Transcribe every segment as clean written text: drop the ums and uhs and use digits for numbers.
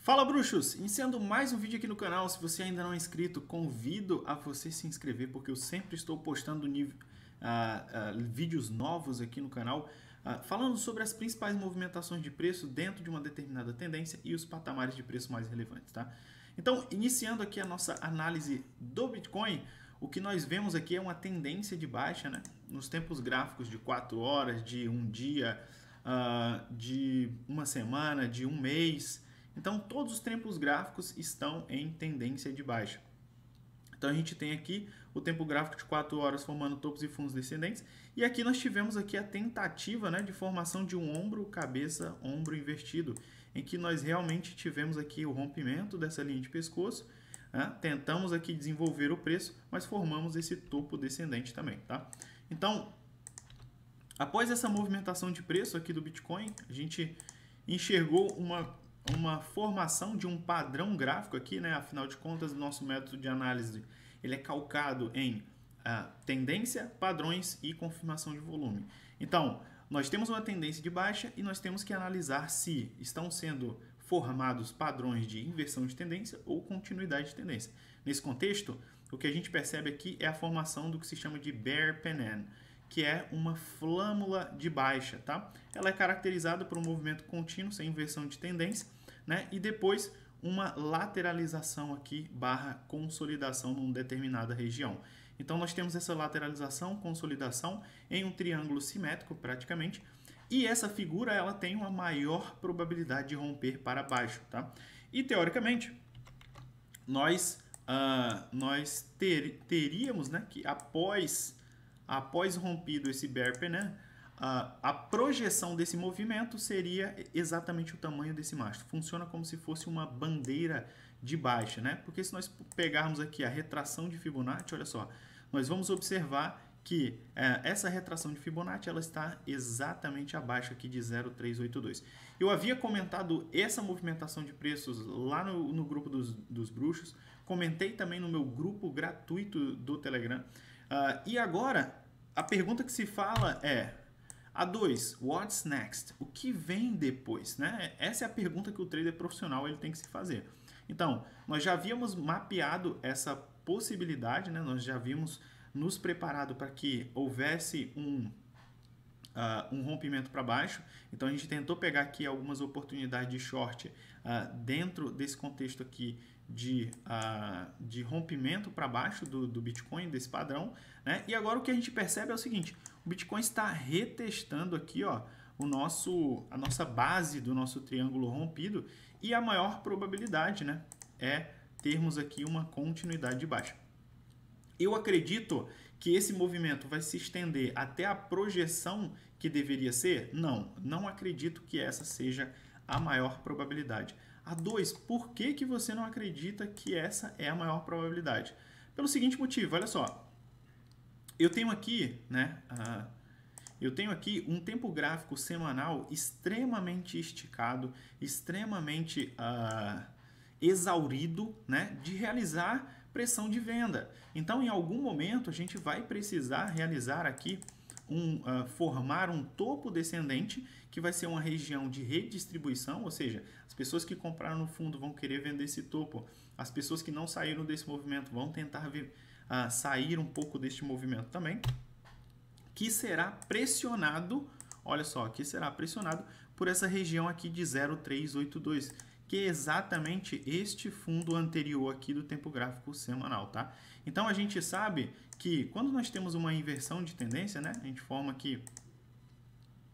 Fala bruxos! Iniciando mais um vídeo aqui no canal. Se você ainda não é inscrito, convido a você se inscrever, porque eu sempre estou postando vídeos novos aqui no canal, falando sobre as principais movimentações de preço dentro de uma determinada tendência e os patamares de preço mais relevantes, tá? Então, iniciando aqui a nossa análise do Bitcoin, o que nós vemos aqui é uma tendência de baixa, né? Nos tempos gráficos de 4 horas, de um dia, de uma semana, de um mês. Então, todos os tempos gráficos estão em tendência de baixa. Então, a gente tem aqui o tempo gráfico de 4 horas formando topos e fundos descendentes. E aqui nós tivemos aqui a tentativa, né, de formação de um ombro, cabeça, ombro invertido, em que nós realmente tivemos aqui o rompimento dessa linha de pescoço, né? Tentamos aqui desenvolver o preço, mas formamos esse topo descendente também, tá? Então, após essa movimentação de preço aqui do Bitcoin, a gente enxergou uma formação de um padrão gráfico aqui, né? Afinal de contas, o nosso método de análise ele é calcado em tendência, padrões e confirmação de volume. Então, nós temos uma tendência de baixa e nós temos que analisar se estão sendo formados padrões de inversão de tendência ou continuidade de tendência. Nesse contexto, o que a gente percebe aqui é a formação do que se chama de bear pennant, que é uma flâmula de baixa, tá? Ela é caracterizada por um movimento contínuo, sem inversão de tendência, né? E depois uma lateralização aqui barra consolidação numa determinada região. Então nós temos essa lateralização, consolidação em um triângulo simétrico praticamente, e essa figura ela tem uma maior probabilidade de romper para baixo, tá? E teoricamente nós teríamos, né, que após rompido esse bear pennant, a projeção desse movimento seria exatamente o tamanho desse mastro. Funciona como se fosse uma bandeira de baixa, né? Porque se nós pegarmos aqui a retração de Fibonacci, olha só, nós vamos observar que essa retração de Fibonacci ela está exatamente abaixo aqui de 0,382. Eu havia comentado essa movimentação de preços lá no grupo dos bruxos, comentei também no meu grupo gratuito do Telegram, e agora a pergunta que se fala é: A2, what's next? O que vem depois, né? Essa é a pergunta que o trader profissional ele tem que se fazer. Então, nós já havíamos mapeado essa possibilidade, né? Nós já havíamos nos preparado para que houvesse um rompimento para baixo. Então, a gente tentou pegar aqui algumas oportunidades de short dentro desse contexto aqui de rompimento para baixo do Bitcoin, desse padrão, né? E agora o que a gente percebe é o seguinte: o Bitcoin está retestando aqui, ó, a nossa base do nosso triângulo rompido, e a maior probabilidade, né, é termos aqui uma continuidade de baixa. Eu acredito que esse movimento vai se estender até a projeção que deveria ser? Não acredito que essa seja a maior probabilidade. A2, por que você não acredita que essa é a maior probabilidade? Pelo seguinte motivo, olha só. Eu tenho aqui, né, um tempo gráfico semanal extremamente esticado, extremamente exaurido, né, de realizar pressão de venda. Então, em algum momento, a gente vai precisar realizar aqui formar um topo descendente, que vai ser uma região de redistribuição, ou seja, as pessoas que compraram no fundo vão querer vender esse topo, as pessoas que não saíram desse movimento vão tentar sair um pouco deste movimento também, que será pressionado, olha só, que será pressionado por essa região aqui de 0,382, que é exatamente este fundo anterior aqui do tempo gráfico semanal, tá? Então, a gente sabe que quando nós temos uma inversão de tendência, né, a gente forma aqui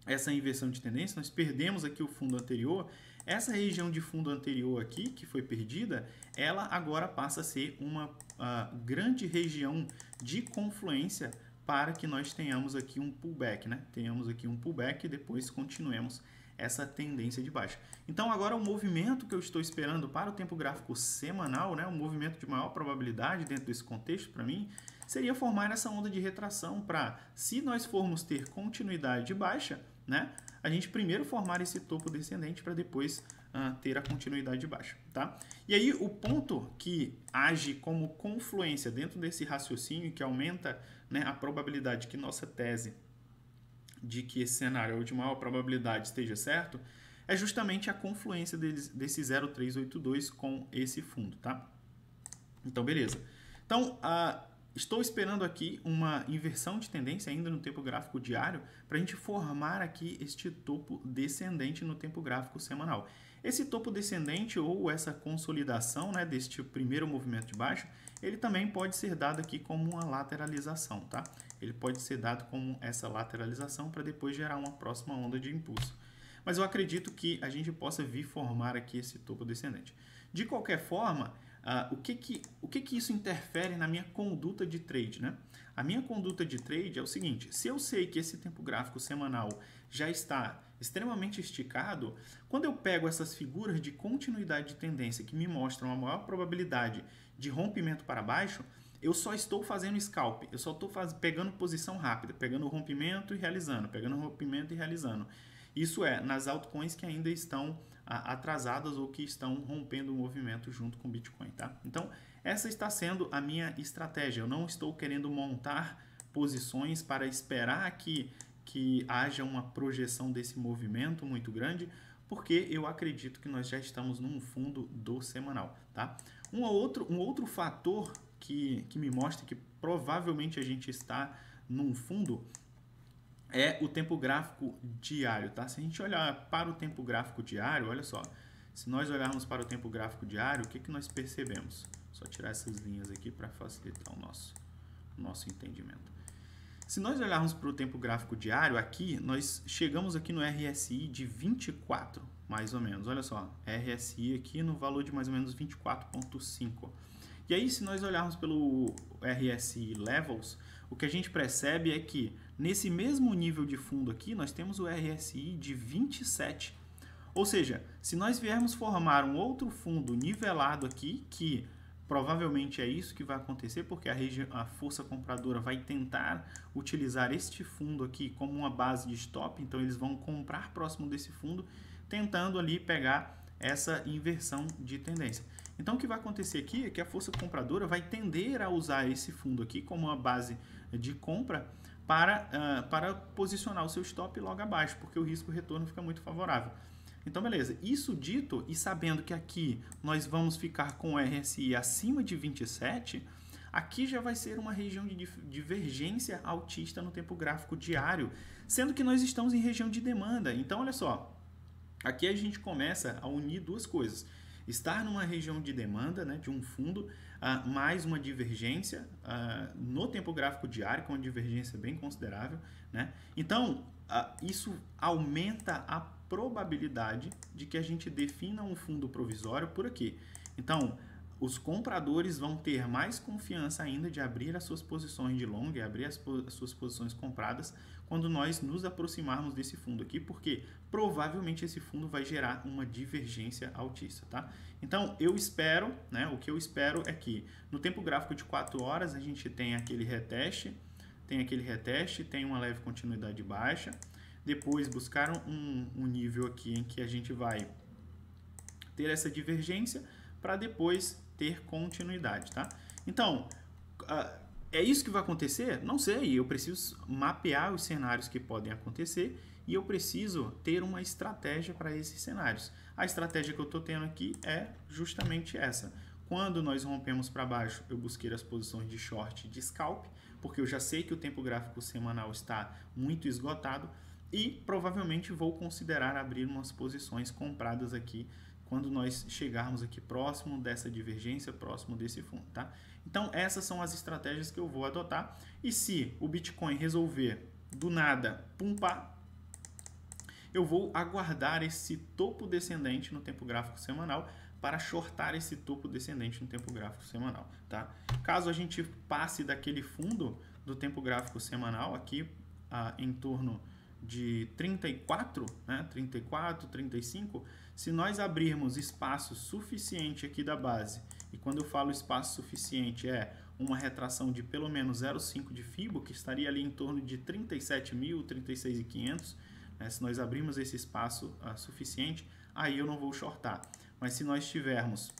essa inversão de tendência, nós perdemos aqui o fundo anterior, essa região de fundo anterior aqui, que foi perdida, ela agora passa a ser uma grande região de confluência para que nós tenhamos aqui um pullback, né? Tenhamos aqui um pullback e depois continuemos essa tendência de baixa. Então, agora o movimento que eu estou esperando para o tempo gráfico semanal, né, um movimento de maior probabilidade dentro desse contexto para mim, seria formar essa onda de retração para, se nós formos ter continuidade de baixa, né, a gente primeiro formar esse topo descendente para depois ter a continuidade de baixa, tá? E aí o ponto que age como confluência dentro desse raciocínio, que aumenta, né, a probabilidade que nossa tese de que esse cenário de maior probabilidade esteja certo, é justamente a confluência desse 0,382 com esse fundo, tá? Então, beleza. Então, estou esperando aqui uma inversão de tendência ainda no tempo gráfico diário para a gente formar aqui este topo descendente no tempo gráfico semanal. Esse topo descendente ou essa consolidação, né, deste primeiro movimento de baixo, ele também pode ser dado aqui como uma lateralização, tá? Ele pode ser dado como essa lateralização para depois gerar uma próxima onda de impulso. Mas eu acredito que a gente possa vir formar aqui esse topo descendente. De qualquer forma, o que isso interfere na minha conduta de trade, né? A minha conduta de trade é o seguinte: se eu sei que esse tempo gráfico semanal já está extremamente esticado, quando eu pego essas figuras de continuidade de tendência que me mostram a maior probabilidade de rompimento para baixo, eu só estou fazendo scalp, eu só estou pegando posição rápida, pegando o rompimento e realizando, pegando o rompimento e realizando. Isso é, nas altcoins que ainda estão atrasadas ou que estão rompendo o movimento junto com o Bitcoin, tá? Então, essa está sendo a minha estratégia. Eu não estou querendo montar posições para esperar que haja uma projeção desse movimento muito grande, porque eu acredito que nós já estamos num fundo do semanal, tá? Um outro fator que me mostra que provavelmente a gente está num fundo é o tempo gráfico diário, tá? Se a gente olhar para o tempo gráfico diário, olha só, se nós olharmos para o tempo gráfico diário, o que nós percebemos? Só tirar essas linhas aqui para facilitar o nosso entendimento. Se nós olharmos para o tempo gráfico diário, aqui, nós chegamos aqui no RSI de 24, mais ou menos. Olha só, RSI aqui no valor de mais ou menos 24,5. E aí, se nós olharmos pelo RSI Levels, o que a gente percebe é que nesse mesmo nível de fundo aqui, nós temos o RSI de 27. Ou seja, se nós viermos formar um outro fundo nivelado aqui, que provavelmente é isso que vai acontecer, porque a força compradora vai tentar utilizar este fundo aqui como uma base de stop, então eles vão comprar próximo desse fundo, tentando ali pegar essa inversão de tendência. Então, o que vai acontecer aqui é que a força compradora vai tender a usar esse fundo aqui como uma base de compra para posicionar o seu stop logo abaixo, porque o risco-retorno fica muito favorável. Então, beleza. Isso dito e sabendo que aqui nós vamos ficar com o RSI acima de 27, aqui já vai ser uma região de divergência altista no tempo gráfico diário, sendo que nós estamos em região de demanda. Então, olha só, aqui a gente começa a unir duas coisas. Estar numa região de demanda, né, de um fundo, mais uma divergência no tempo gráfico diário, com uma divergência bem considerável, né? Então, isso aumenta a probabilidade de que a gente defina um fundo provisório por aqui. Então, os compradores vão ter mais confiança ainda de abrir as suas posições de long e abrir as suas posições compradas quando nós nos aproximarmos desse fundo aqui, porque provavelmente esse fundo vai gerar uma divergência altista, tá? Então, eu espero, né, o que eu espero é que no tempo gráfico de 4 horas a gente tem aquele reteste, tem uma leve continuidade baixa, depois buscar um nível aqui em que a gente vai ter essa divergência para depois ter continuidade, tá? Então, é isso que vai acontecer? Não sei, eu preciso mapear os cenários que podem acontecer e eu preciso ter uma estratégia para esses cenários. A estratégia que eu estou tendo aqui é justamente essa. Quando nós rompemos para baixo, eu busquei as posições de short de scalp, porque eu já sei que o tempo gráfico semanal está muito esgotado e provavelmente vou considerar abrir umas posições compradas aqui quando nós chegarmos aqui próximo dessa divergência, próximo desse fundo, tá? Então, essas são as estratégias que eu vou adotar. E se o Bitcoin resolver do nada pumpar, eu vou aguardar esse topo descendente no tempo gráfico semanal para shortar esse topo descendente no tempo gráfico semanal, tá? Caso a gente passe daquele fundo do tempo gráfico semanal aqui em torno de 34, né? 34, 35, se nós abrirmos espaço suficiente aqui da base, e quando eu falo espaço suficiente é uma retração de pelo menos 0,5 de FIBO, que estaria ali em torno de 37.000, 36.500, né? Se nós abrirmos esse espaço suficiente, aí eu não vou shortar. Mas se nós tivermos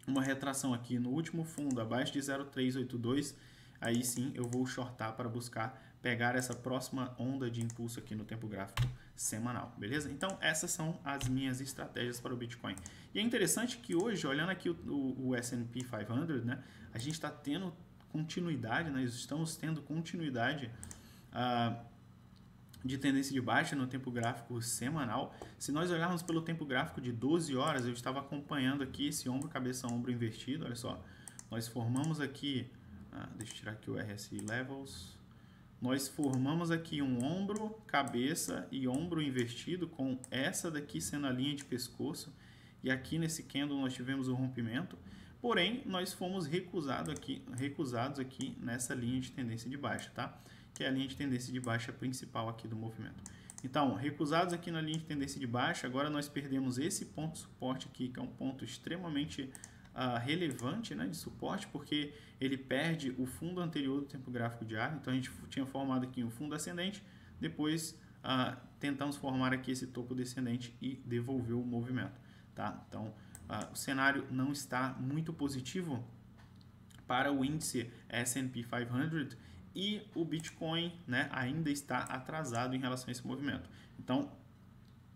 uma retração aqui no último fundo abaixo de 0,382, aí sim eu vou shortar para buscar pegar essa próxima onda de impulso aqui no tempo gráfico semanal, beleza? Então, essas são as minhas estratégias para o Bitcoin. E é interessante que hoje, olhando aqui o S&P 500, né, a gente está tendo continuidade, né, estamos tendo continuidade de tendência de baixa no tempo gráfico semanal. Se nós olharmos pelo tempo gráfico de 12 horas, eu estava acompanhando aqui esse ombro, cabeça, ombro invertido, olha só. Nós formamos aqui, deixa eu tirar aqui o RSI Levels, nós formamos aqui um ombro, cabeça e ombro invertido, com essa daqui sendo a linha de pescoço, e aqui nesse candle nós tivemos o rompimento, porém nós fomos recusados aqui nessa linha de tendência de baixa, tá? Que é a linha de tendência de baixa principal aqui do movimento. Então, recusados aqui na linha de tendência de baixa, agora nós perdemos esse ponto de suporte aqui, que é um ponto extremamente relevante, né, de suporte, porque ele perde o fundo anterior do tempo gráfico diário. Então a gente tinha formado aqui um fundo ascendente, depois tentamos formar aqui esse topo descendente e devolveu o movimento, tá? Então o cenário não está muito positivo para o índice S&P 500 e o Bitcoin, né, ainda está atrasado em relação a esse movimento. Então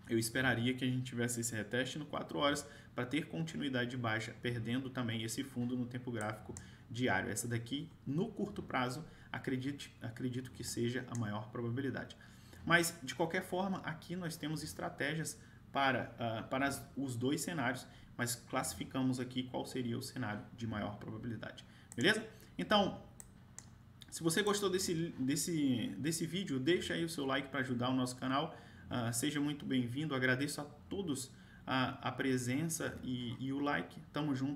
eu esperaria que a gente tivesse esse reteste no 4 horas para ter continuidade de baixa, perdendo também esse fundo no tempo gráfico diário. Essa daqui, no curto prazo, acredito que seja a maior probabilidade. Mas, de qualquer forma, aqui nós temos estratégias para os dois cenários, mas classificamos aqui qual seria o cenário de maior probabilidade. Beleza? Então, se você gostou desse vídeo, deixa aí o seu like para ajudar o nosso canal. Seja muito bem-vindo, agradeço a todos a presença e o like, tamo junto.